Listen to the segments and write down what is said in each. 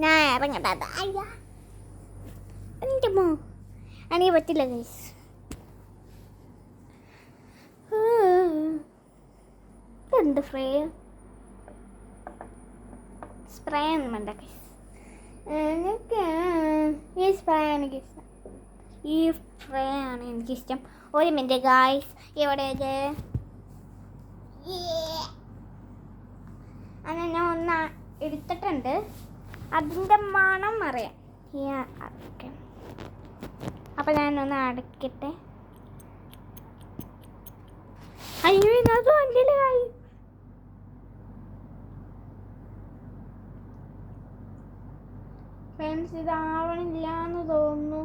ഞാൻ ഇറങ്ങട്ടെ. അയ്യാ എൻ്റെ മോ എനിക്ക് പറ്റില്ല ഗൈസ്. എന്ത് സ്പ്രേ ഒന്നും വേണ്ട ഗൈസ്. എനിക്ക് ഈ സ്പ്രേ എനിക്കിഷ്ടം. ഈ സ്പ്രേ ആണ് എനിക്കിഷ്ടം. ഒരു മിനിറ്റ് ഗൈസ്, ഇവിടെ അങ്ങനെ ഞാൻ ഒന്ന് എടുത്തിട്ടുണ്ട്. അതിൻ്റെ മണം അറിയാം. അപ്പം ഞാനൊന്ന് അടയ്ക്കട്ടെ. അയ്യോ ഇതിനകത്ത് വണ്ടിയില്ല കായ്. ഫ്രണ്ട്സ് ഇതാവണില്ല എന്ന് തോന്നുന്നു.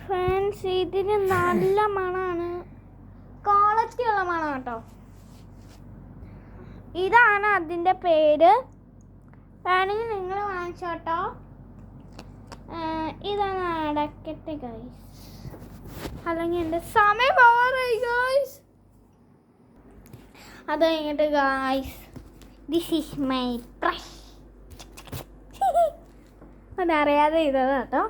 ഫ്രണ്ട്സ് ഇതിന് നല്ല മണമാണ്, ക്വാളിറ്റി ഉള്ള മണം കേട്ടോ. ഇതാണ് അതിൻ്റെ പേര്. വേണമെങ്കിൽ നിങ്ങൾ വാങ്ങിച്ചോട്ടോ. ഇതാണ് അടക്കട്ടെ ഗൈസ്, അല്ലെങ്കിൽ എൻ്റെ സമയം പോവാറായി ഗൈസ്. അത് കഴിഞ്ഞിട്ട് guys, this is my brush. അതറിയാതെ ഇതത് കേട്ടോ.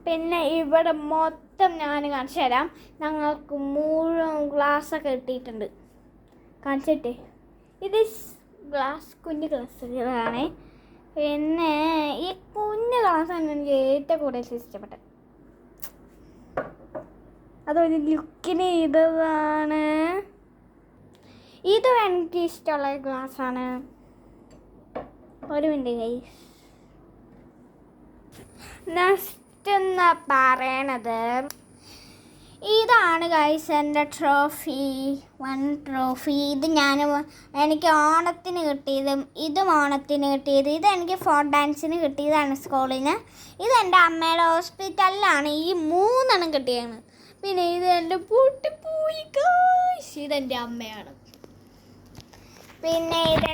പിന്നെ ഇവിടെ മൊത്തം ഞാൻ കാണിച്ചു തരാം. ഞങ്ങൾക്ക് മുഴുവൻ ഗ്ലാസ്സൊക്കെ കിട്ടിയിട്ടുണ്ട്. കാണിച്ചിട്ടേ, ഇത് ഗ്ലാസ്, കുഞ്ഞു ഗ്ലാസ്സുകളാണ്. പിന്നെ ഈ കുഞ്ഞു ഗ്ലാസ്സാണ് എനിക്ക് ഏറ്റവും കൂടുതൽ ഇഷ്ടപ്പെട്ടത്. അതൊരു ലുക്കിന് ഇതാണ്. ഇതും എനിക്ക് ഇഷ്ടമുള്ള ഗ്ലാസ്സാണ്. ഒരു മിനിറ്റ് ഗൈസ്. നെക്സ്റ്റ് എന്ന് പറയണത് ഇതാണ് ഗൈസ്, എൻ്റെ ട്രോഫി. 1 ട്രോഫി. ഇത് എനിക്ക് ഓണത്തിന് കിട്ടിയതും ഇതും ഓണത്തിന് കിട്ടിയത്. ഇതെനിക്ക് ഫോക്ക് ഡാൻസിന് കിട്ടിയതാണ് സ്കൂളിന്. ഇതെൻ്റെ അമ്മയുടെ ഹോസ്പിറ്റലിലാണ് ഈ 3 കിട്ടിയത്. പിന്നെ ഇത് എൻ്റെ പൊട്ടിപ്പോയി ഗൈസ്, ഇതെൻ്റെ അമ്മയാണ്. പിന്നെ ഇത്